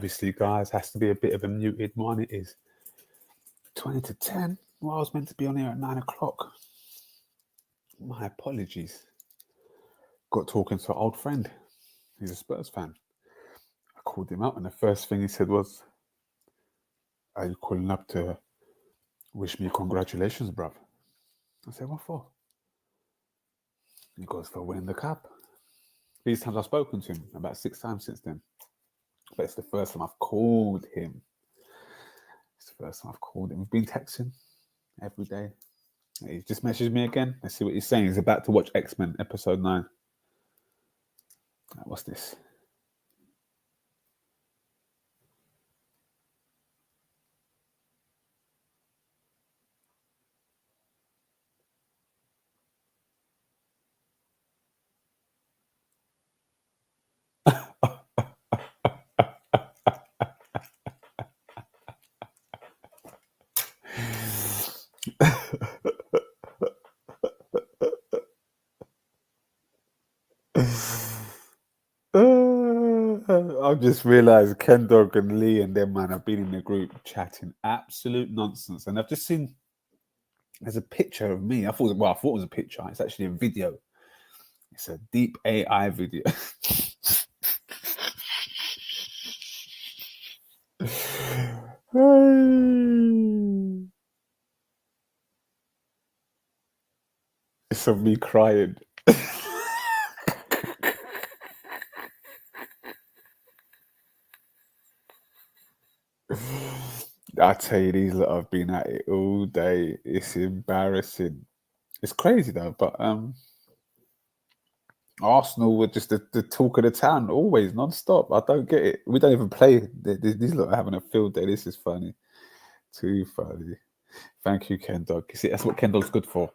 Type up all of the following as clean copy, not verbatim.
obviously, guys, has to be a bit of a muted one. It is 20 to 10. Well, I was meant to be on here at 9 o'clock. My apologies. Got talking to an old friend. He's a Spurs fan. I called him up, and the first thing he said was, "Are you calling up to wish me congratulations, bruv?" I said, "What for?" He goes, "For winning the cup." These times I've spoken to him, about 6 times since then. But it's the first time I've called him. We've been texting every day. He just messaged me again. Let's see what he's saying. He's about to watch X-Men episode 9. What's this? I've just realised Ken Dog and Lee and them, man, have been in the group chatting absolute nonsense. And I've just seen there's a picture of me. I thought it was a picture. It's actually a video. It's a deep AI video. It's of me crying. I tell you, these lot have been at it all day. It's embarrassing. It's crazy though, but Arsenal were just the talk of the town, always non-stop. I don't get it. We don't even play. These lot are having a field day. This is funny. Too funny. Thank you, Ken Dog. You see, that's what Ken Dog's good for.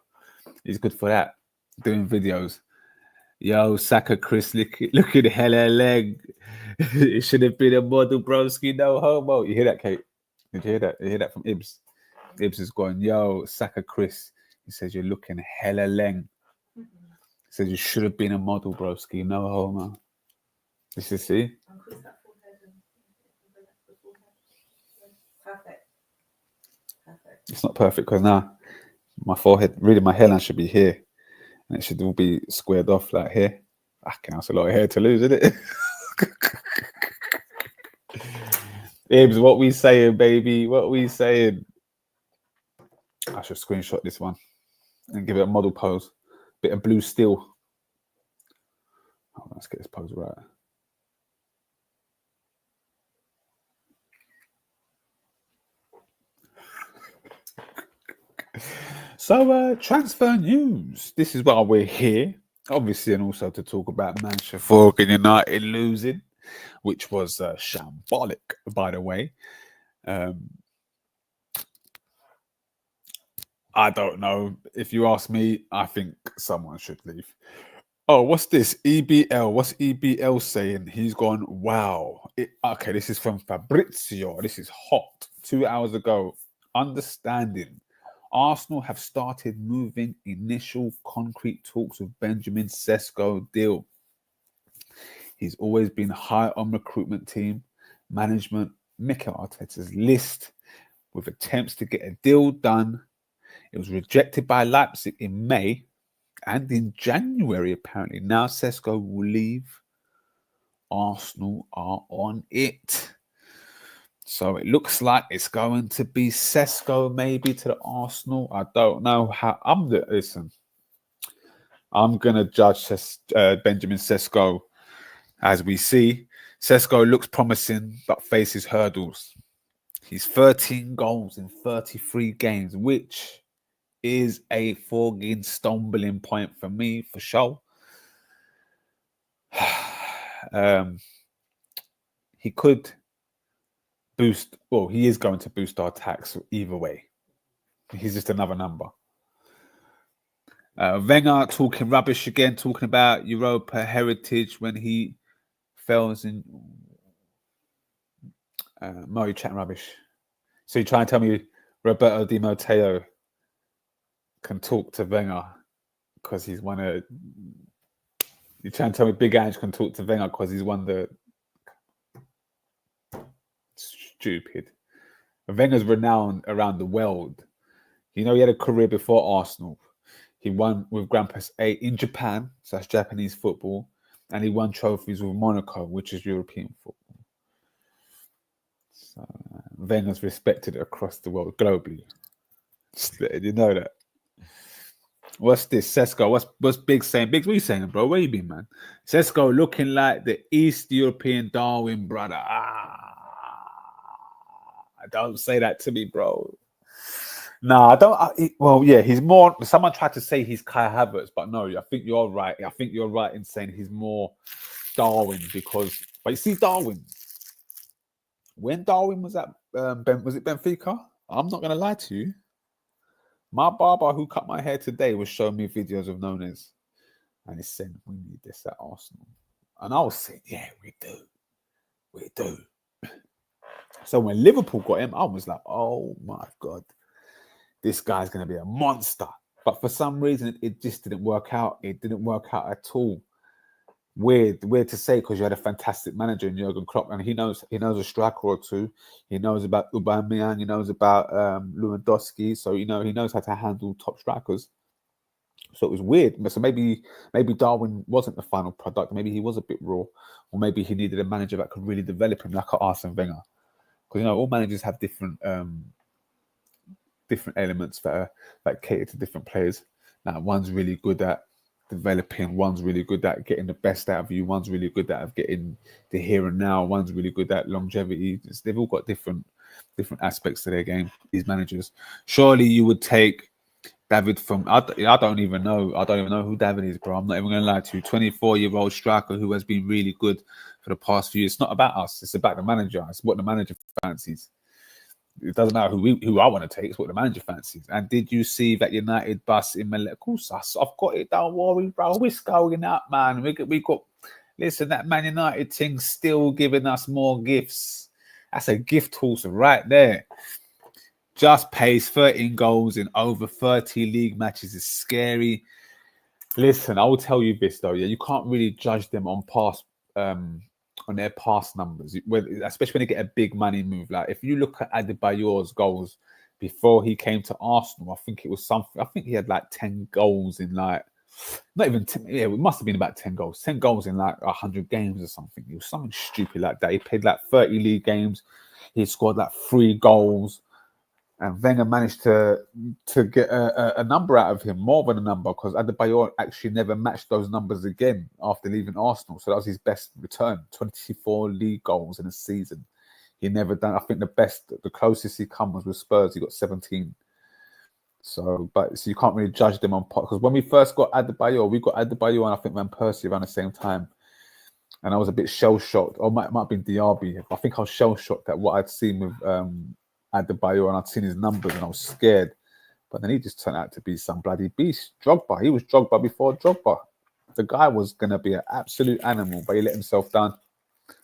He's good for that. Doing videos. Yo, Saka Chris, look at the hella leg. It should have been a model, broski, no homo. You hear that, Kate? Did you hear that? You hear that from Ibs? Ibs is going, yo, Saka Chris. He says, you're looking hella leng. He says, you should have been a model, broski, no homo. This is see? Perfect. It's not perfect because now my forehead, really my hairline should be here. And it should all be squared off like here. That's a lot of hair to lose, isn't it? Ibs, what we saying, baby? What we saying? I should screenshot this one and give it a model pose. Bit of blue steel. Oh, let's get this pose right. So, transfer news. This is why we're here. Obviously, and also to talk about Manchester United losing, which was shambolic, by the way. I don't know. If you ask me, I think someone should leave. Oh, what's this? EBL. What's EBL saying? He's gone, wow. Okay, this is from Fabrizio. This is hot. 2 hours ago. Understanding. Arsenal have started moving initial concrete talks with Benjamin Sesko deal. He's always been high on recruitment team, management, Mikel Arteta's list with attempts to get a deal done. It was rejected by Leipzig in May and in January, apparently. Now Sesko will leave. Arsenal are on it. So it looks like it's going to be Sesko maybe to the Arsenal. I don't know how. Listen, I'm going to judge Benjamin Sesko as we see. Sesko looks promising but faces hurdles. He's 13 goals in 33 games, which is a fucking stumbling point for me, for sure. He could boost, well, he is going to boost our attacks either way. He's just another number. Wenger talking rubbish again, talking about Europa heritage when he fails in... Mo, you're chatting rubbish. So you try and tell me Roberto Di Matteo can talk to Wenger because he's won a... You're trying to tell me Big Ange can talk to Wenger because he's won the... stupid. Wenger's renowned around the world. You know, he had a career before Arsenal. He won with Grand Prix A in Japan, so that's Japanese football, and he won trophies with Monaco, which is European football. So Wenger's respected across the world, globally. Just letting you know that. What's this? Sesko, what's Big saying? Biggs, what are you saying, bro? Where you been, man? Sesko looking like the East European Darwin brother. Don't say that to me, bro. Nah, I don't. Well, yeah, he's more. Someone tried to say he's Kai Havertz, but no, I think you're right. I think you're right in saying he's more Darwin because. But you see, Darwin. When Darwin was at was it Benfica? I'm not gonna lie to you. My barber who cut my hair today was showing me videos of Nunes, and he said we need this at Arsenal, and I was saying, yeah, we do. So when Liverpool got him, I was like, oh my god. This guy's going to be a monster. But for some reason, it just didn't work out. It didn't work out at all. Weird to say because you had a fantastic manager in Jurgen Klopp, and he knows a striker or two. He knows about Aubameyang. He knows about Lewandowski. So he knows how to handle top strikers. So it was weird. So maybe Darwin wasn't the final product. Maybe he was a bit raw, or maybe he needed a manager that could really develop him, like Arsene Wenger. Because all managers have different elements that cater to different players. Now, one's really good at developing, one's really good at getting the best out of you, one's really good at getting the here and now, one's really good at longevity. They've all got different aspects to their game, these managers. Surely you would take David from I don't even know who David is, bro. I'm not even gonna lie to you. 24-year-old striker who has been really good for the past few years. It's not about us, it's about the manager. It's what the manager fancies. It doesn't matter who I want to take. It's what the manager fancies. And did you see that United bus in Malek? Of course, I've got it. Don't worry, bro. We're going up, man. We got. Listen, that Man United thing's still giving us more gifts. That's a gift horse right there. Just pace 13 goals in over 30 league matches is scary. Listen, I will tell you this though. Yeah, you can't really judge them on their past numbers, especially when they get a big money move. Like if you look at Adebayor's goals before he came to Arsenal, I think it was something. I think he had like 10 goals in like, not even 10, yeah, it must have been about 10 goals. 10 goals in like 100 games or something. It was something stupid like that. He played like 30 league games. He scored like 3 goals. And Wenger managed to get a number out of him, more than a number, because Adebayor actually never matched those numbers again after leaving Arsenal. So that was his best return, 24 league goals in a season. He never done. I think the closest he come was with Spurs. He got 17. So you can't really judge them on pot, because when we first got Adebayor, we got Adebayor and I think Van Persie around the same time. And I was a bit shell-shocked. Or might have been Diaby. I think I was shell-shocked at what I'd seen with Adebayor, and I'd seen his numbers and I was scared. But then he just turned out to be some bloody beast. Drogba. He was Drogba before Drogba. The guy was going to be an absolute animal, but he let himself down.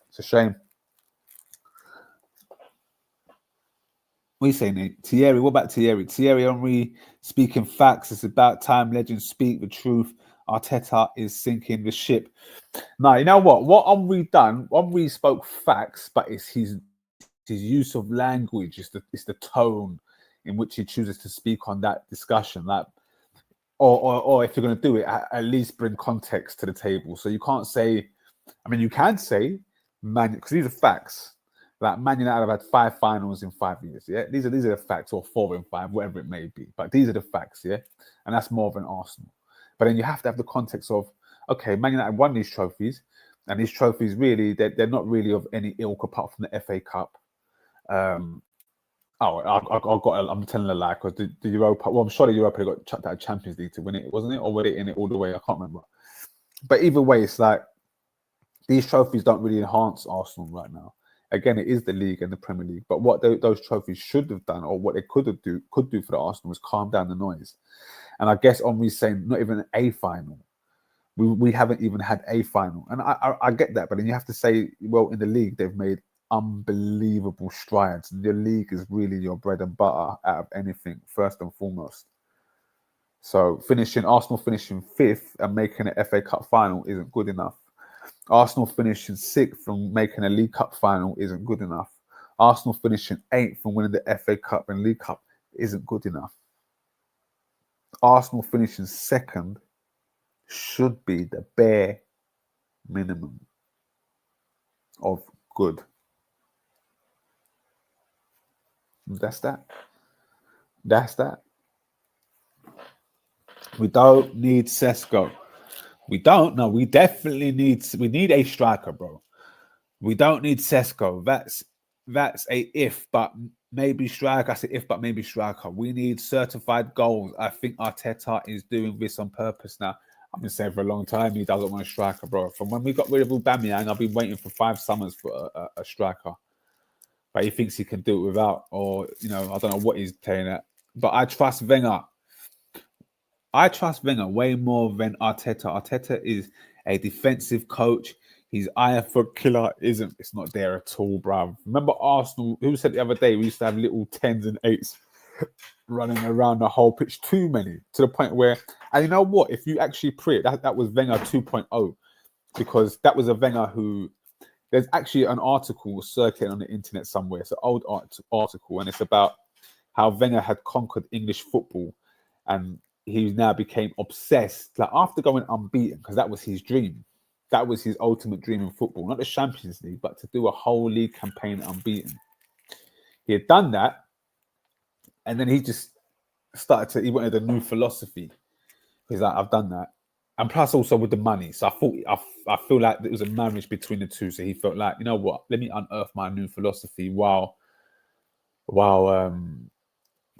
It's a shame. What are you saying, Nate? Thierry, what about Thierry? Thierry Henry speaking facts. It's about time legends speak the truth. Arteta is sinking the ship. Now, you know what? What Henry done, Henry spoke facts, but it's his use of language, it's the tone in which he chooses to speak on that discussion. Like, or if you're going to do it, at least bring context to the table. So you can't say, I mean, you can say, man, because these are facts. Like Man United have had 5 finals in 5 years. Yeah, these are the facts, or 4 in 5, whatever it may be. But these are the facts. Yeah, and that's more than Arsenal. But then you have to have the context of, okay, Man United won these trophies, and these trophies really they're not really of any ilk apart from the FA Cup. I'm telling a lie, because the Europa. Well, I'm sure the Europa got chucked out of Champions League to win it, wasn't it? Or were they in it all the way? I can't remember. But either way, it's like these trophies don't really enhance Arsenal right now. Again, it is the league and the Premier League. But what those trophies should have done, or what they could do for the Arsenal, was calm down the noise. And I guess Henry's saying not even a final. We haven't even had a final, and I get that. But then you have to say, well, in the league they've made unbelievable strides. The league is really your bread and butter out of anything, first and foremost. So Arsenal finishing 5th and making an FA Cup final isn't good enough. Arsenal finishing 6th from making a League Cup final isn't good enough. Arsenal finishing 8th and winning the FA Cup and League Cup isn't good enough. Arsenal finishing 2nd should be the bare minimum of good. That's that. That's that. We don't need Sesko. We don't. No, we definitely need. We need a striker, bro. We don't need Sesko. That's a if, but maybe striker. I say if, but maybe striker. We need certified goals. I think Arteta is doing this on purpose now. I've been saying for a long time he doesn't want a striker, bro. From when we got rid of Aubameyang, I've been waiting for 5 summers for a striker. But he thinks he can do it without, or I don't know what he's playing at. But I trust Wenger. I trust Wenger way more than Arteta. Arteta is a defensive coach. His eye for killer isn't. It's not there at all, bruv. Remember Arsenal? Who said the other day we used to have little 10s and 8s running around the whole pitch? Too many, to the point where, and you know what? If you actually pre it, that was Wenger 2.0, because that was a Wenger who. There's actually an article circulating on the internet somewhere. It's an old article, and it's about how Wenger had conquered English football, and he now became obsessed. Like after going unbeaten, because that was his dream. That was his ultimate dream in football, not the Champions League, but to do a whole league campaign unbeaten. He had done that, and then he just he wanted a new philosophy. He's like, I've done that. And plus also with the money. So I feel like it was a marriage between the two. So he felt like, you know what, let me unearth my new philosophy while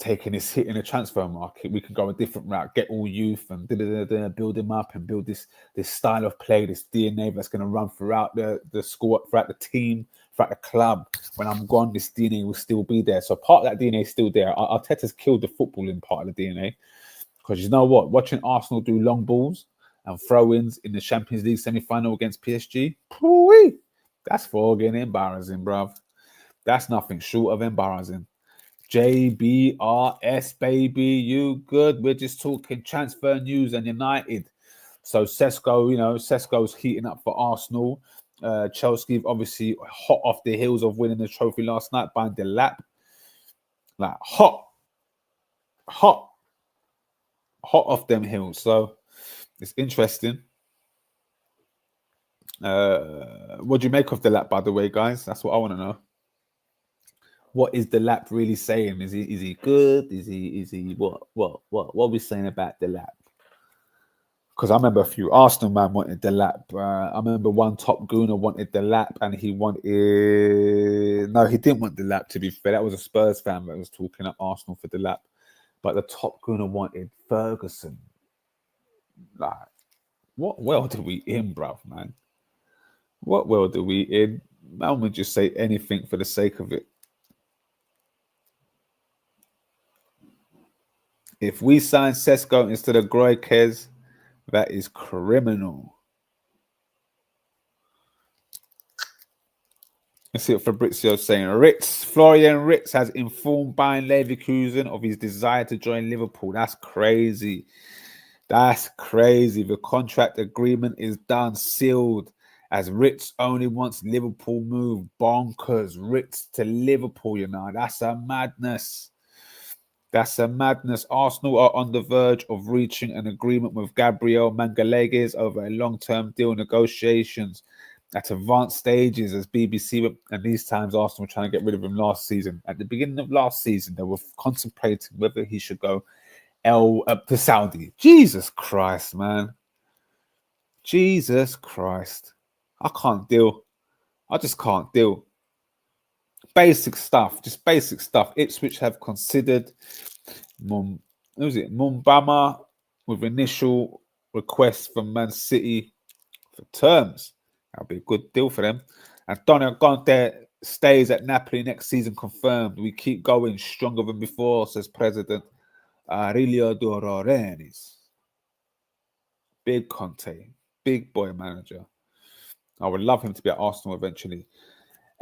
taking this hit in the transfer market. We can go a different route, get all youth and build him up and build this style of play, this DNA that's going to run throughout the squad, throughout the team, throughout the club. When I'm gone, this DNA will still be there. So part of that DNA is still there. Arteta's killed the footballing part of the DNA. Because you know what? Watching Arsenal do long balls and throw-ins in the Champions League semi-final against PSG, that's fucking embarrassing, bruv. That's nothing short of embarrassing. JBRS, baby, you good? We're just talking transfer news and United. So Sesko's heating up for Arsenal. Chelsea obviously hot off the heels of winning the trophy last night by the lap. Like hot off them hills. So it's interesting. What do you make of the lap, by the way, guys? That's what I want to know. What is the lap really saying? Is he good? Is he what are we saying about the lap? Because I remember a few Arsenal man wanted the lap. I remember one top gooner wanted the lap, and he didn't want the lap, to be fair. That was a Spurs fan that was talking at Arsenal for the lap. But the top gooner wanted Ferguson. Like, what world are we in, bruv, man? What world are we in? Man would just say anything for the sake of it. If we sign Sesko instead of Groikes, that is criminal. Let's see what Fabrizio's saying. Florian Ritz has informed Bayern Leverkusen of his desire to join Liverpool. That's crazy. That's crazy. The contract agreement is done, sealed, as Ritz only wants Liverpool move. Bonkers. Ritz to Liverpool, That's a madness. That's a madness. Arsenal are on the verge of reaching an agreement with Gabriel Mangalegues over a long-term deal. Negotiations at advanced stages as BBC, and these times Arsenal were trying to get rid of him last season. At the beginning of last season, they were contemplating whether he should go to Saudi. Jesus Christ, man. Jesus Christ. I can't deal. I just can't deal. Basic stuff, just basic stuff. Ipswich have considered Mumbama with initial requests from Man City for terms. That'll be a good deal for them. Antonio Conte stays at Napoli next season, confirmed. We keep going stronger than before, says President Aurelio De Laurentiis. Big Conte, big boy manager. I would love him to be at Arsenal eventually.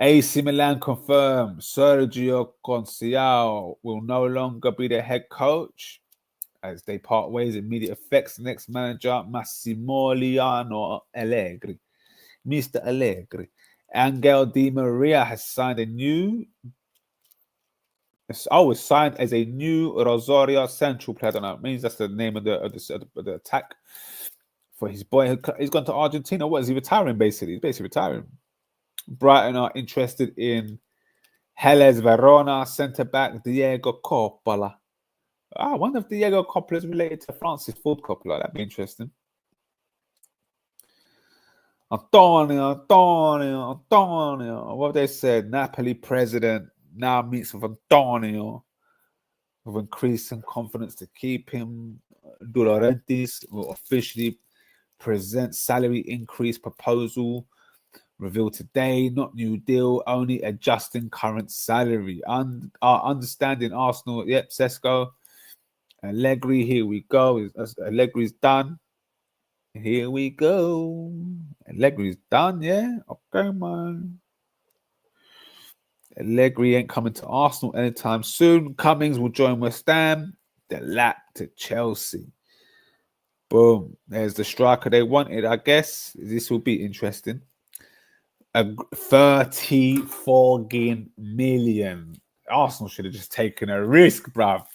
AC Milan confirmed Sergio Conceição will no longer be the head coach as they part ways. Immediate effects. The next manager, Massimiliano Allegri. Mr. Allegri. Angel Di Maria has signed a new. It's signed as a new Rosario Central player. I don't know. It means that's the name of the attack for his boy. He's gone to Argentina. What is he retiring? Basically, he's basically retiring. Brighton are interested in Hellas Verona centre back Diego Coppola. One of Diego Coppola is related to Francis Ford Coppola. That'd be interesting. Antonio. What they said, Napoli president now meets with Antonio with increasing confidence to keep him. De Laurentiis will officially present salary increase proposal revealed today. Not new deal, only adjusting current salary. Our understanding Arsenal. Yep, Sesko. Allegri, here we go. Allegri's done. Here we go. Allegri's done, yeah? Okay, man. Allegri ain't coming to Arsenal anytime soon. Cummings will join West Ham. The lap to Chelsea. Boom. There's the striker they wanted, I guess. This will be interesting. 34 million. Arsenal should have just taken a risk, bruv.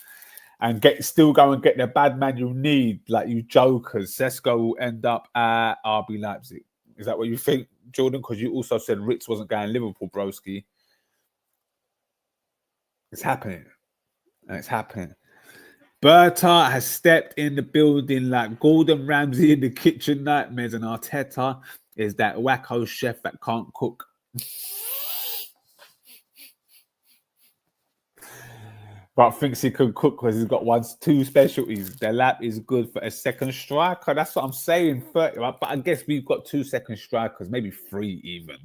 And still go and get the bad man you need, like you jokers. Sesko will end up at RB Leipzig. Is that what you think, Jordan? Because you also said Ritz wasn't going Liverpool, broski. It's happening. And it's happening. Berta has stepped in the building like Gordon Ramsay in the kitchen nightmares, and Arteta is that wacko chef that can't cook. But thinks he can cook because he's got two specialties. The lap is good for a second striker. That's what I'm saying. 30, right? But I guess we've got 2 second strikers, maybe 3 even.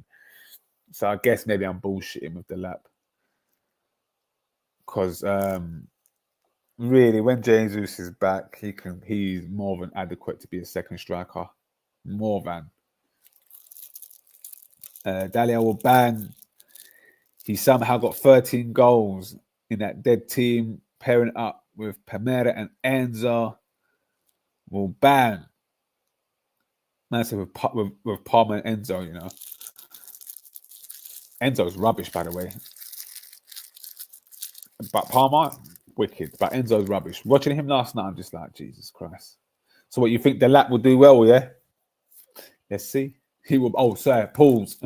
So I guess maybe I'm bullshitting with the lap. Because really, when Jesus is back, he's more than adequate to be a second striker. More than. Dalia will bang. He somehow got 13 goals in that dead team, pairing up with Palmera and Enzo. Will bang. Nice with Palmer and Enzo, you know. Enzo's rubbish, by the way. But Palmer, wicked. But Enzo's rubbish. Watching him last night, I'm just like, Jesus Christ. So what, you think the lap will do well, yeah? Let's see. He will. Oh, sorry. Pause.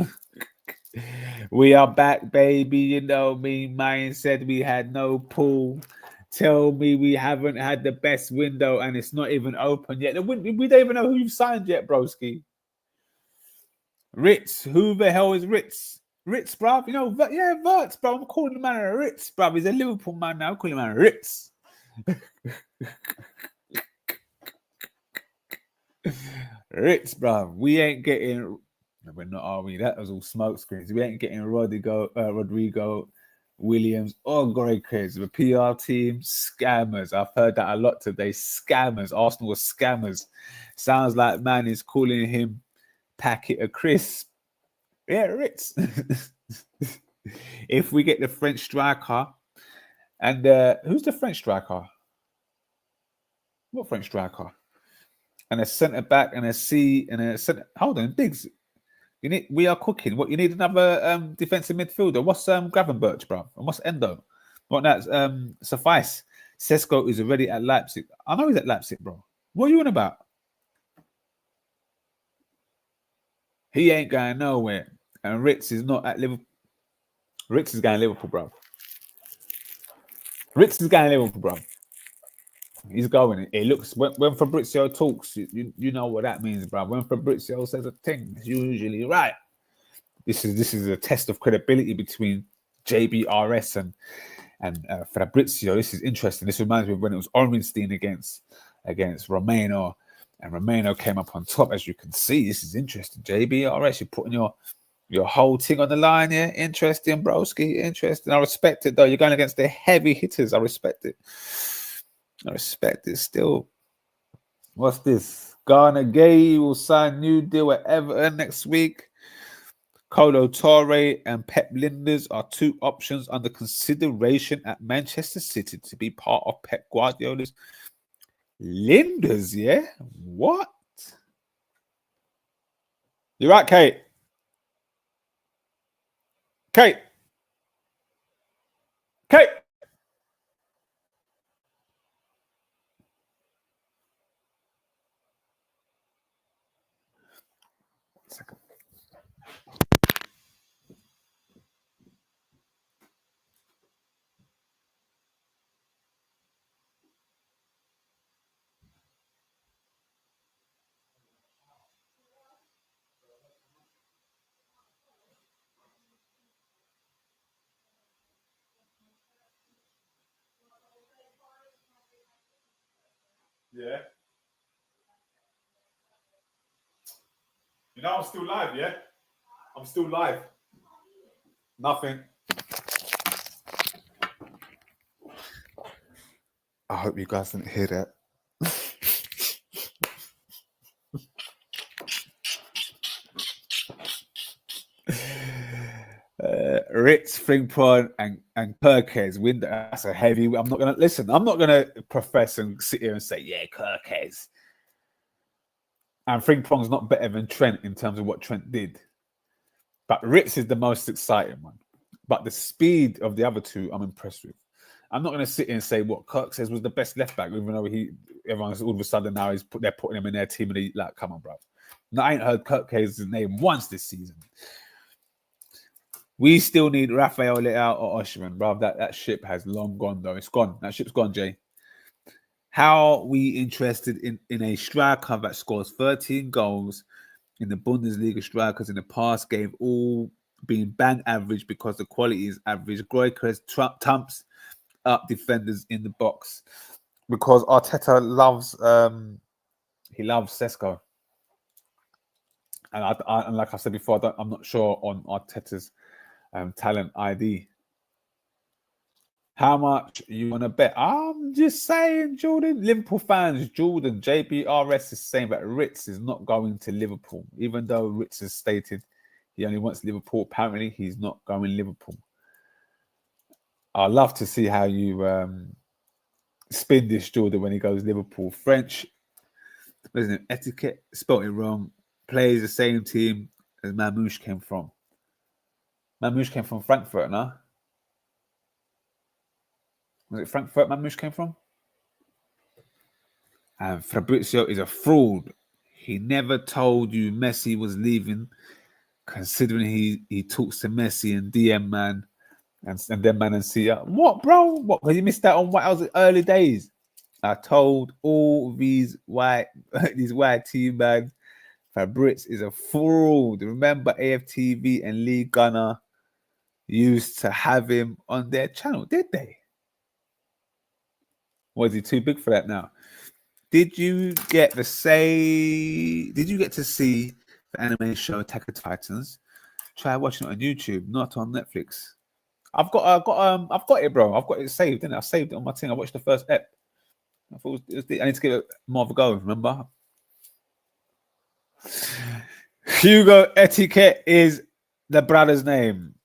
We are back, baby. You know me. Mine said we had no pool. Tell me we haven't had the best window and it's not even open yet. We don't even know who you've signed yet, broski. Ritz. Who the hell is Ritz? Ritz, bruv. You know, yeah, Verts, bro. I'm calling the man a Ritz, bruv. He's a Liverpool man now. I'm calling him a Ritz. Ritz, bruv. We ain't getting... No, we're not, are we? That was all smoke screens. We ain't getting Rodrigo Williams or Goycrez. The PR team, scammers. I've heard that a lot today. Scammers. Arsenal were scammers. Sounds like man is calling him packet of crisp. Yeah, Ritz. If we get the French striker, and who's the French striker? What French striker? And a centre back and a C and a centre. Hold on, Biggs. We are cooking. What, you need another defensive midfielder? What's Gravenberch, bro? And what's Endo? What that's suffice. Sesko is already at Leipzig. I know he's at Leipzig, bro. What are you on about? He ain't going nowhere. And Ritz is not at Liverpool. Ritz is going Liverpool, bro. Ritz is going Liverpool, bro. He's going. It looks when Fabrizio talks, you know what that means, bro. When Fabrizio says a thing, it's usually right. This is a test of credibility between JBRS and Fabrizio. This is interesting. This reminds me of when it was Ornstein against Romano, and Romano came up on top. As you can see, this is interesting. JBRS, you're putting your whole thing on the line here. Interesting, broski. Interesting. I respect it though. You're going against the heavy hitters. I respect it. I respect it still. What's this? Garner Gay will sign new deal at Everton next week. Colo Torre and Pep Linders are 2 options under consideration at Manchester City to be part of Pep Guardiola's Linders, yeah? What? You're right, Kate. Kate. Kate. Second. Yeah. You know I'm still live, yeah? I'm still live. Nothing. I hope you guys didn't hear that. Ritz, Frimpong, and Kirkes win. That's a heavy. I'm not gonna profess and sit here and say, yeah, Kirkes. And Frimpong's not better than Trent in terms of what Trent did. But Ritz is the most exciting one. But the speed of the other two, I'm impressed with. I'm not going to sit here and say what Kirk says was the best left back, even though everyone's all of a sudden now they're putting him in their team and he like, come on, bro. No, I ain't heard Kirk Hayes' name once this season. We still need Rafael Leao or Osimhen, bro. That ship has long gone, though. It's gone. That ship's gone, Jay. How are we interested in a striker that scores 13 goals in the Bundesliga? Strikers in the past game all being bang average because the quality is average. Goicoechea thumps up defenders in the box because Arteta loves Sesko. And like I said before, I'm not sure on Arteta's talent ID. How much you want to bet? I'm just saying, Jordan. Liverpool fans, Jordan, JBRS is saying that Ritz is not going to Liverpool. Even though Ritz has stated he only wants Liverpool, apparently he's not going Liverpool. I'd love to see how you spin this, Jordan, when he goes Liverpool. French, isn't it? Etiquette, spelt it wrong. Plays the same team as Mamouche came from. Mamouche came from Frankfurt, no? Was it Frankfurt Mamouche came from? And Fabrizio is a fraud. He never told you Messi was leaving, considering he talks to Messi and DM man and then man and see what, bro? What? Because you missed out on what I was early days. I told all these white team man, Fabriz is a fraud. Remember AFTV and Lee Gunner used to have him on their channel, did they? Was he too big for that now? Did you get to see the anime show Attack of Titans? Try watching it on YouTube, not on Netflix. I've got it, bro. I've got it saved, didn't I? I saved it on my thing. I watched the first ep. I thought I need to give it more of a go, remember? Hugo Etiquette is the brother's name.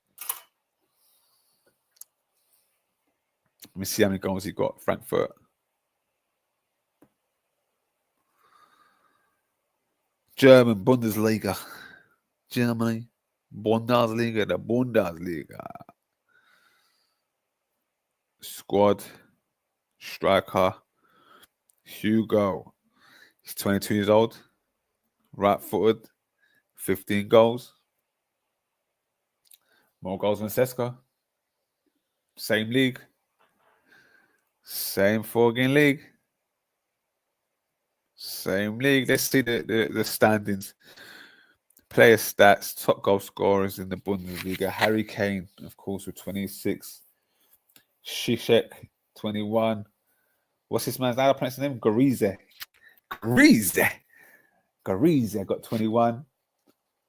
Let me see how many goals he got. Frankfurt. German Bundesliga. Germany. Bundesliga. The Bundesliga. Squad. Striker. Hugo. He's 22 years old. Right-footed. 15 goals. More goals than Sesko. Same league. Same 4-game league. Same league. Let's see the standings. Player stats, top goal scorers in the Bundesliga. Harry Kane, of course, with 26. Ziyech, 21. What's this man's name? Pronounce his name? Garize got 21.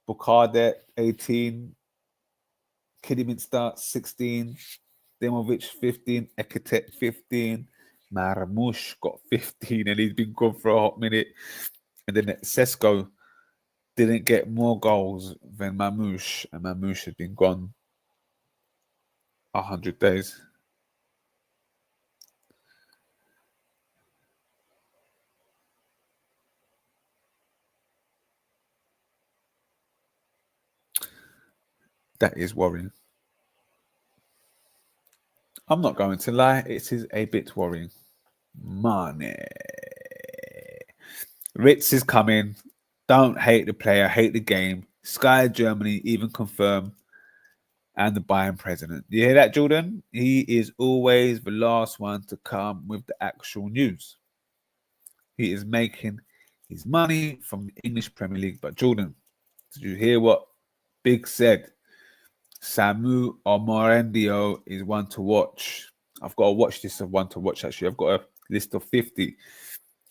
Bukardet, 18. Kidderminster, 16. Demovic, 15. Ekatet, 15. Marmoush got 15, and he's been gone for a hot minute. And then Sesko didn't get more goals than Mamouche, and Mamouche has been gone 100 days. That is worrying. I'm not going to lie, it is a bit worrying. Money. Ritz is coming. Don't hate the player, hate the game. Sky Germany even confirm. And the Bayern president. You hear that, Jordan? He is always the last one to come with the actual news. He is making his money from the English Premier League. But Jordan, did you hear what Big said? Samu Omorendio is one to watch. I've got to watch this of one to watch, actually. I've got a list of 50.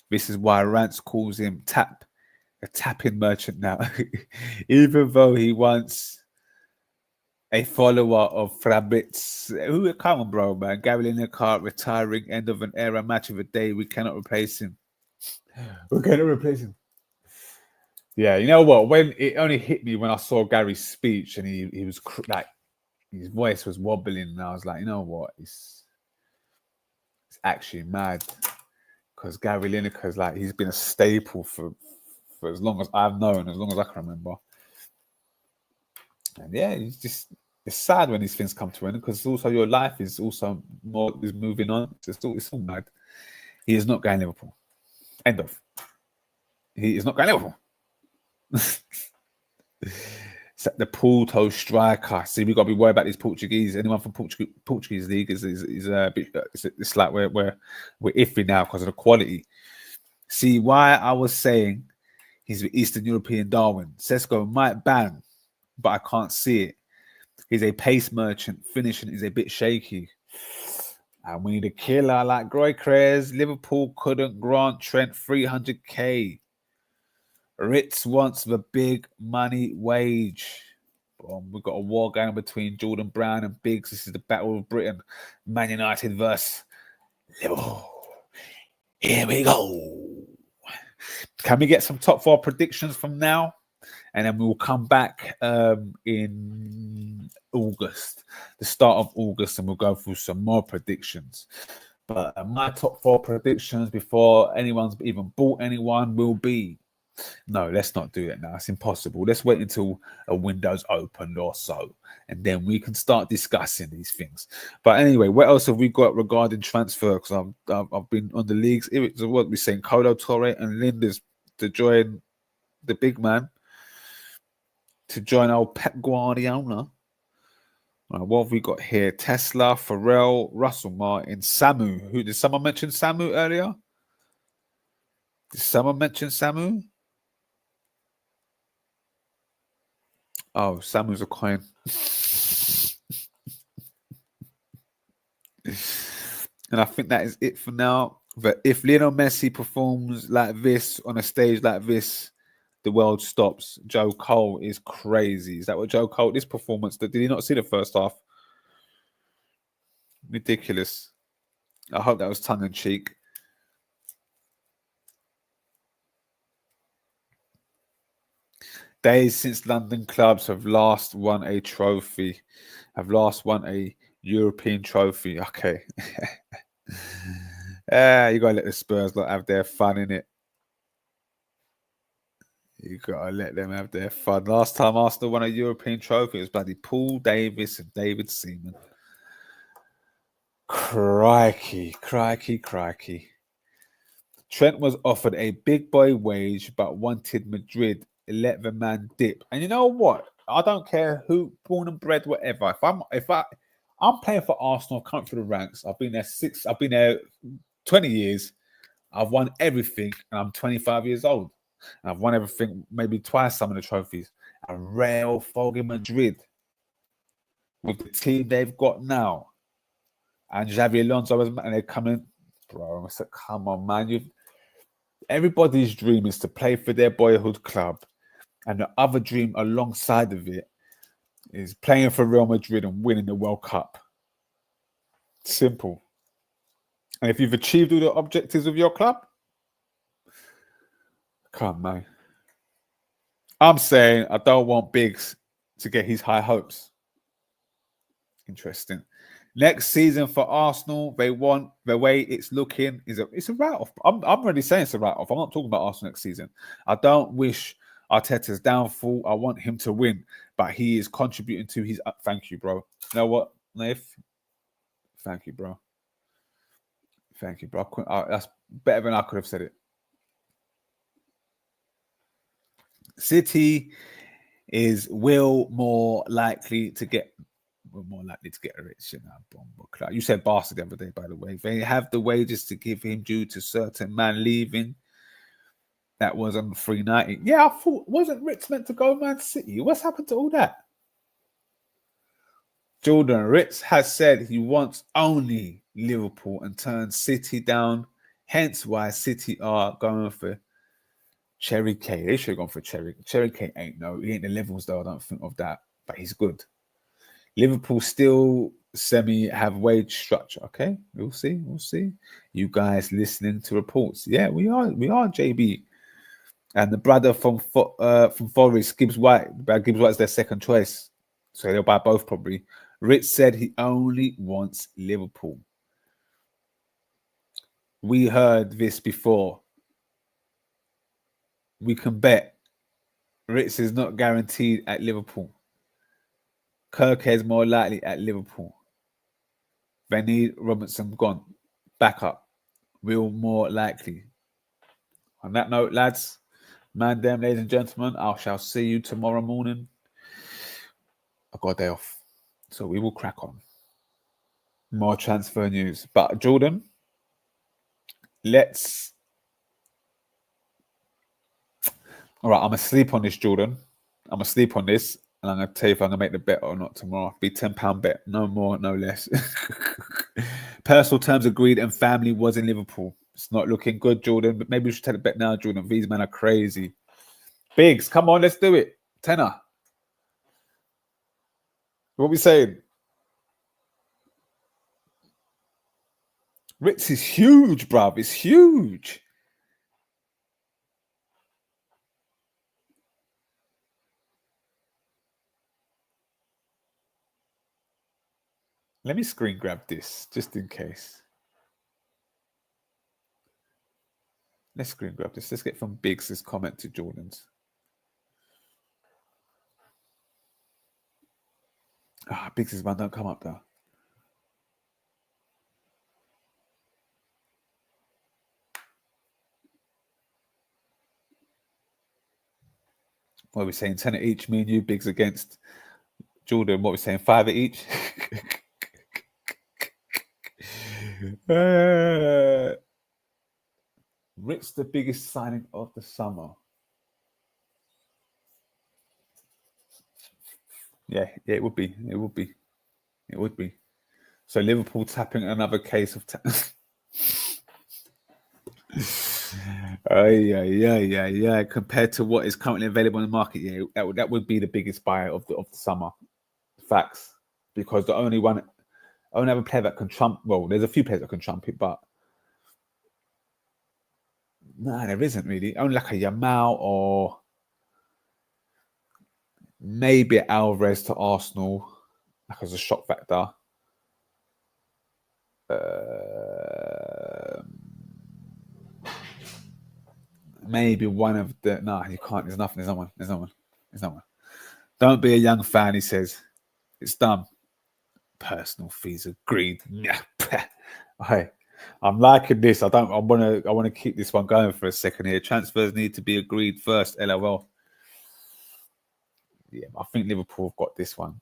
This is why Rance calls him a tapping merchant now. Even though he wants a follower of Frabitz. Who, come on, bro, man. Gary Lineker retiring, end of an era, match of the day. We cannot replace him. We cannot replace him. Yeah, you know what? When it only hit me when I saw Gary's speech and he was like, his voice was wobbling, and I was like, you know what? It's actually mad because Gary Lineker's like, he's been a staple for as long as I've known, as long as I can remember. And yeah, it's sad when these things come to an end because also your life is also is moving on. It's all mad. He is not going Liverpool. End of. He is not going Liverpool. It's like the Porto striker. See, we got to be worried about these Portuguese. Anyone from Portuguese league is a bit. It's like we're iffy now because of the quality. See why I was saying he's the Eastern European Darwin. Sesko might bang, but I can't see it. He's a pace merchant. Finishing is a bit shaky. And we need a killer like Groycres. Liverpool couldn't grant Trent 300k. Ritz wants the big money wage. We've got a war going between Jordan Brown and Biggs. This is the Battle of Britain. Man United versus Liverpool. Here we go. Can we get some top 4 predictions from now? And then we will come back in August, the start of August, and we'll go through some more predictions. But my top 4 predictions before anyone's even bought anyone will be... No, let's not do it now. It's impossible. Let's wait until a window's opened or so, and then we can start discussing these things. But anyway, what else have we got regarding transfer? Because I've been on the leagues. What we're saying, Colo Torre and Linders to join the big man, to join old Pep Guardiola. What have we got here? Tesla, Pharrell, Russell Martin, Samu. Who did someone mention Samu earlier? Did someone mention Samu? Oh, Samu's a coin. And I think that is it for now. But if Lionel Messi performs like this on a stage like this, the world stops. Joe Cole is crazy. Is that what Joe Cole, this performance, did he not see the first half? Ridiculous. I hope that was tongue-in-cheek. Days since London clubs have last won a trophy, have last won a European trophy. Okay. You got to let the Spurs have their fun in it. You got to let them have their fun. Last time Arsenal won a European trophy, it was bloody Paul Davis and David Seaman. Crikey, crikey, crikey. Trent was offered a big boy wage, but wanted Madrid. Let the man dip. And you know what? I don't care who, born and bred, whatever. If I'm playing for Arsenal, I've come through the ranks. I've been there 20 years. I've won everything, and I'm 25 years old. And I've won everything, maybe twice some of the trophies. And Real Foggy Madrid, with the team they've got now, and Xavi Alonso, and they're coming, bro. I said, come on, man. Everybody's dream is to play for their boyhood club. And the other dream alongside of it is playing for Real Madrid and winning the World Cup. Simple. And if you've achieved all the objectives of your club, come on, man. I'm saying I don't want Biggs to get his high hopes. Interesting. Next season for Arsenal, they want the way it's looking it's a write-off. I'm already saying it's a write-off. I'm not talking about Arsenal next season. I don't wish Arteta's downfall. I want him to win, but he is contributing to his. Thank you, bro. You know what, Naif? Thank you, bro. Thank you, bro. That's better than I could have said it. City is more likely to get rich. You said Barca the other day, by the way. They have the wages to give him due to certain man leaving. That was on 390. Yeah, I thought, wasn't Ritz meant to go Man City? What's happened to all that? Jordan Ritz has said he wants only Liverpool and turned City down. Hence why City are going for Cherry K. They should have gone for Cherry. Cherry K he ain't the levels though. I don't think of that, but he's good. Liverpool still have wage structure. Okay, we'll see. You guys listening to reports? Yeah, we are. JB and the brother from Forest, Gibbs White. Gibbs White's their second choice, so they'll buy both probably. Rich said he only wants Liverpool. We heard this before. We can bet Ritz is not guaranteed at Liverpool. Kirk is more likely at Liverpool. They need Robinson gone. Back up. Will more likely. On that note, lads, ladies and gentlemen, I shall see you tomorrow morning. I've got a day off, so we will crack on. More transfer news. But Jordan, all right, I'm going to sleep on this, Jordan. I'm going to sleep on this, and I'm going to tell you if I'm going to make the bet or not tomorrow. Be £10 bet. No more, no less. Personal terms agreed and family was in Liverpool. It's not looking good, Jordan, but maybe we should take the bet now, Jordan. These men are crazy. Biggs, come on, let's do it. Tenner. What are we saying? Ritz is huge, bruv. It's huge. Let me screen grab this, just in case. Let's screen grab this. Let's get from Biggs' comment to Jordan's. Biggs' one don't come up though. What are we saying? 10 each, me and you, Biggs against Jordan. What are we saying? 5 each? Rick's the biggest signing of the summer. Yeah, it would be. So Liverpool tapping another case of yeah. Compared to what is currently available in the market, yeah, that would be the biggest buy of the summer. Facts, because the only other player that can trump. Well, there's a few players that can trump it, but no, there isn't really. Only like a Yamal or maybe Alvarez to Arsenal, like as a shock factor. Maybe one of the. No, you can't. There's nothing. There's no one. Don't be a young fan, he says. It's done. Personal fees agreed. Hey, I'm liking this. I want to keep this one going for a second here. Transfers need to be agreed first. LOL. Yeah, I think Liverpool have got this one.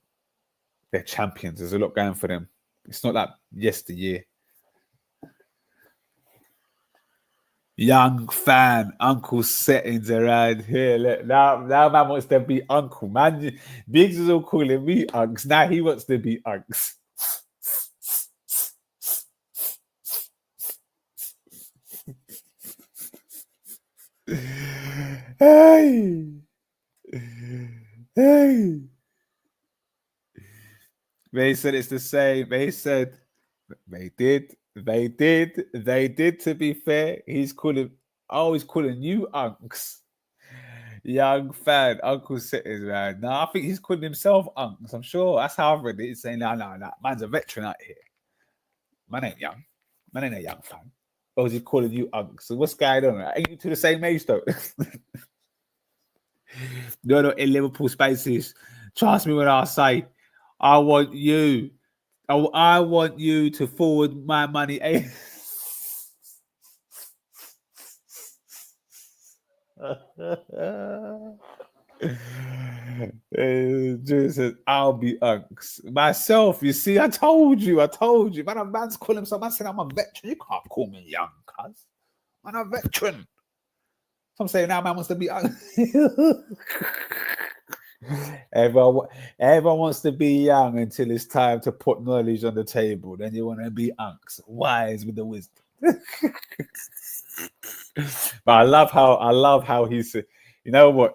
They're champions. There's a lot going for them. It's not like yesteryear. Young fan, uncle settings around here. Look, now man wants to be uncle. Man, Biggs is all calling me unks. Now he wants to be unks. Hey. They said it's the same. They said they did. To be fair, he's calling you unks. Young fan, Uncle Sitters, man. No, I think he's calling himself unks. I'm sure that's how I've read it. He's saying, no, man's a veteran out here. Man ain't young. Man ain't a young fan. Or is he calling you unks? So what's going on? Ain't you two the same age though? No, in Liverpool spaces. Trust me when I say I want you Oh, I want you to forward my money. Jude says, I'll be unks. Myself, you see, I told you. Man, a man's calling himself. Man said, I'm a veteran. You can't call me young, cuz. Man, I'm a veteran. So I'm saying now, man wants to be unks. Everyone wants to be young until it's time to put knowledge on the table. Then you want to be unks, wise with the wisdom. But I love how he said, you know what,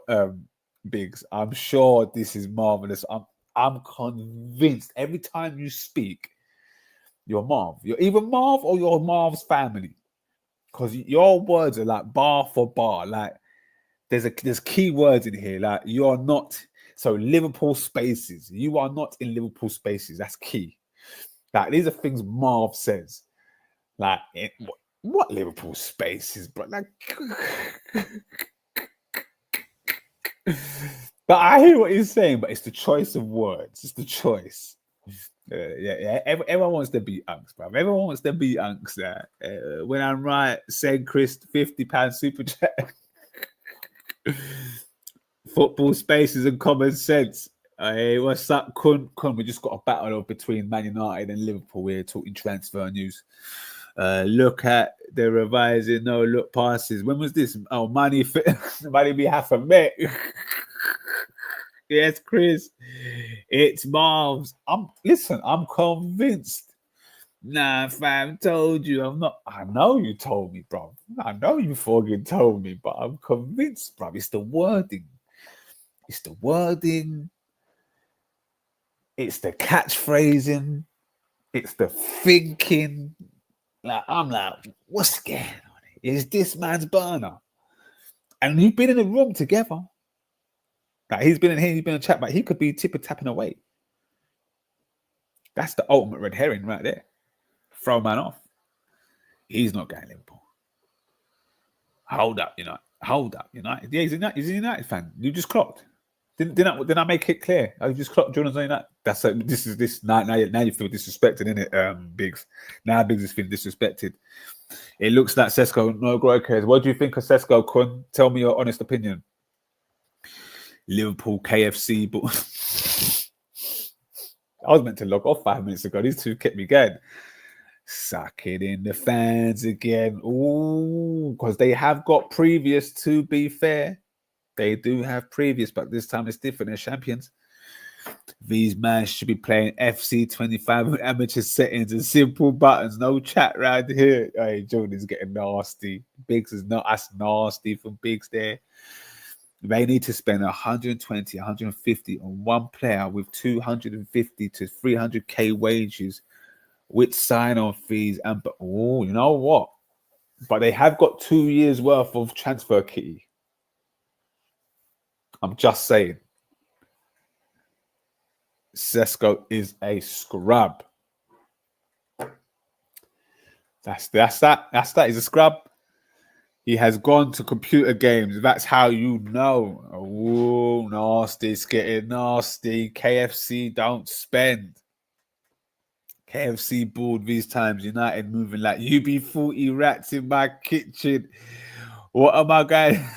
Biggs, I'm sure this is marvelous. I'm convinced every time you speak, you're Marv. You're either Marv or you're Marv's family. Because your words are like bar for bar. Like there's key words in here. Like you're not so Liverpool spaces. You are not in Liverpool spaces. That's key. Like these are things Marv says. Like what Liverpool spaces, bro? Like, but I hear what he's saying. But it's the choice of words. It's the choice. Yeah. Everyone wants to be unks, bro. Everyone wants to be unks. When I'm right, send Chris £50 super chat. Football spaces and common sense. Hey, what's up, Kun? We just got a battle between Man United and Liverpool. We're talking transfer news. Look at the revising no look passes. When was this? Oh, money be half a mate. Yes, Chris. It's Marv's. I'm convinced. Nah, fam, told you. I'm not. I know you told me, bro. I know you fucking told me, but I'm convinced, bro. It's the wording. It's the wording. It's the catchphrasing. It's the thinking. Like, I'm like, what's going on? Is this man's burner? And you've been in the room together. Like he's been in here, he's been in chat, but he could be tapping away. That's the ultimate red herring right there. Throw man off. He's not going Liverpool. Hold up, United. Yeah, he's a United fan. You just clocked. Didn't I make it clear? I just clocked Jordan's on United. That's this now you feel disrespected, innit, Biggs? Now Biggs is feeling disrespected. It looks like Sesko no grow cares. What do you think of Sesko, Kun? Tell me your honest opinion. Liverpool KFC, but I was meant to log off 5 minutes ago. These two kept me going. Suck it in the fans again. Ooh, because they have got previous, to be fair. They do have previous, but this time it's different. They're champions. These man should be playing FC25 with amateur settings and simple buttons. No chat around here. Hey, Jordan's getting nasty. Biggs is not. That's nasty from Biggs there. They need to spend 120, 150 on one player with 250 to 300k wages with sign-on fees. And you know what? But they have got 2 years worth of transfer kitty. I'm just saying. Sesko is a scrub. That's that. He's a scrub. He has gone to computer games. That's how you know. Oh, nasty. It's getting nasty. KFC don't spend. KFC bored these times. United moving like UB40 rats in my kitchen. What am I going?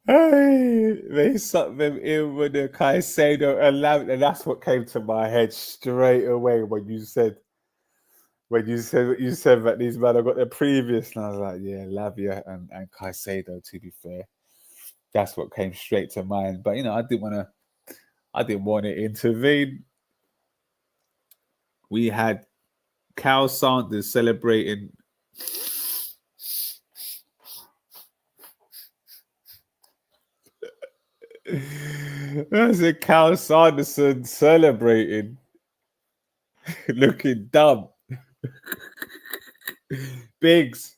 Hey, they sucked them in with the Caicedo and Lam, and that's what came to my head straight away when you said what you said that these men have got their previous, and I was like, yeah, Lavia and Caicedo. To be fair, that's what came straight to mind. But I didn't want to intervene. We had Cal Sanders celebrating. That's a Cal Sanderson celebrating, looking dumb. Biggs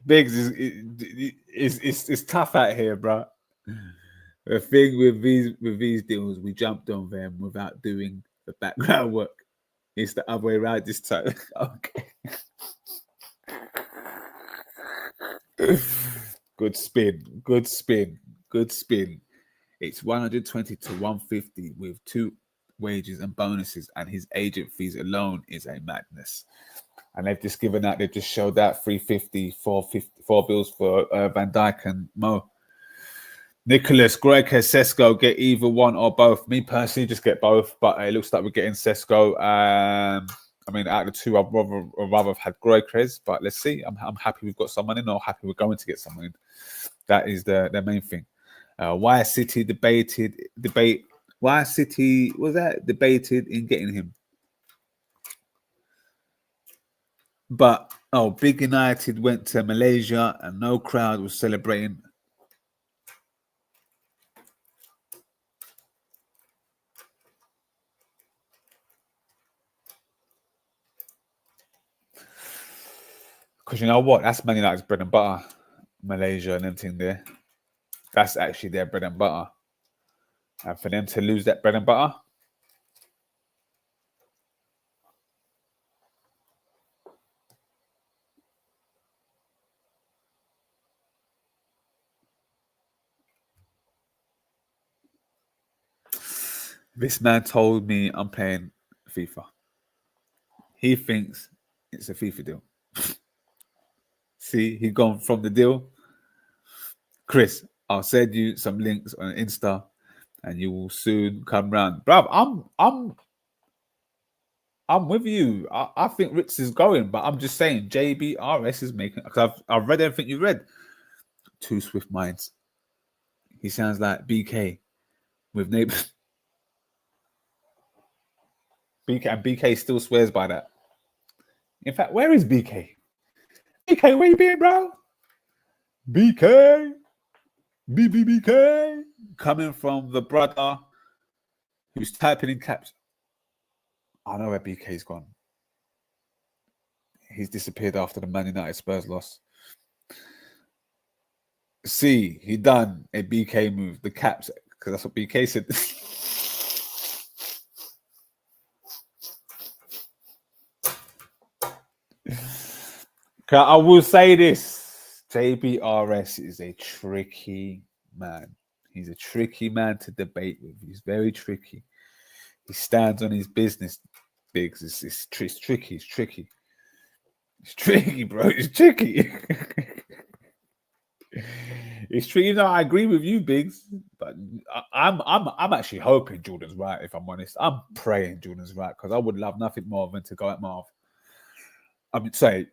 is tough out here, bro. The thing with these deals, we jumped on them without doing the background work. It's the other way around this time. Okay. Good spin. Good spin. Good spin. It's 120 to 150 with 2 wages and bonuses, and his agent fees alone is a madness. And they've just given out, they've just showed that 350, 450, 4 bills for Van Dijk and Mo. Nicholas, Greg, Sesko, get either one or both. Me personally, just get both, but it looks like we're getting Sesko. I mean, out of the two, I'd rather have had Greg, but let's see. I'm happy we've got someone in, or happy we're going to get someone in. That is the main thing. Why City debated in getting him? But Big United went to Malaysia and no crowd was celebrating. Because you know what? That's Man United's bread and butter. Malaysia and everything there. That's actually their bread and butter. And for them to lose that bread and butter, this man told me I'm playing FIFA. He thinks it's a FIFA deal. See, he's gone from the deal. Chris, I'll send you some links on Insta and you will soon come round. Bruv, I'm with you. I think Ritz is going, but I'm just saying JBRS is making, because I've read everything you read. 2 swift minds. He sounds like BK with neighbors. BK still swears by that. In fact, where is BK? BK, where you been, bro? BK. BK. Coming from the brother who's typing in caps. I know where BK's gone. He's disappeared after the Man United Spurs loss. See, he done a BK move, the caps, because that's what BK said. I will say this. JBRS is a tricky man. He's a tricky man to debate with. He's very tricky. He stands on his business, Biggs. It's tricky. It's tricky. It's tricky, bro. It's tricky. It's tricky. You know, I agree with you, Biggs, but I'm actually hoping Jordan's right. If I'm honest, I'm praying Jordan's right, because I would love nothing more than to go at Marv. I mean, say,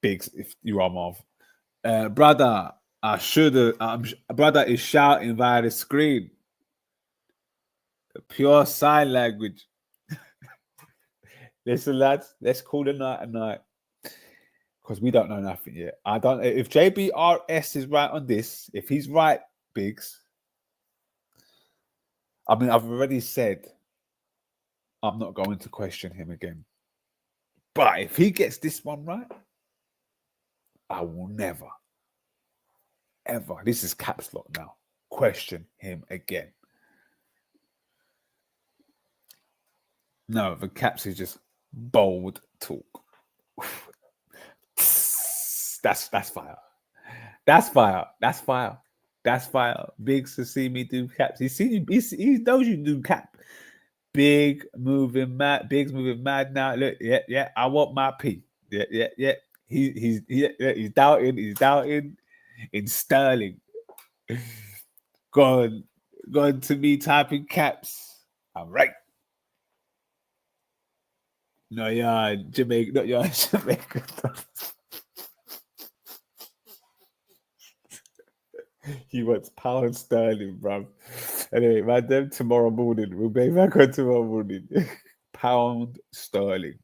Biggs, if you are Marv, brother, I should have. Brother is shouting via the screen. Pure sign language. Listen, lads, let's call the night a night, because we don't know nothing yet. I don't. If JBRS is right on this, if he's right, Biggs. I mean, I've already said I'm not going to question him again. But if he gets this one right, I will never, ever, this is caps lock now, question him again. No, the caps is just bold talk. That's fire. That's fire. That's fire. That's fire. Biggs to see me do caps. He knows you do cap. Biggs moving mad now. Look, yeah. I want my P. Yeah. He's doubting in Sterling. Gone to me typing caps. I'm right. No, yeah, Jamaica. No, yeah, Jamaica. He wants pound sterling, bruv. Anyway, man, them tomorrow morning. We'll be back on tomorrow morning. Pound sterling.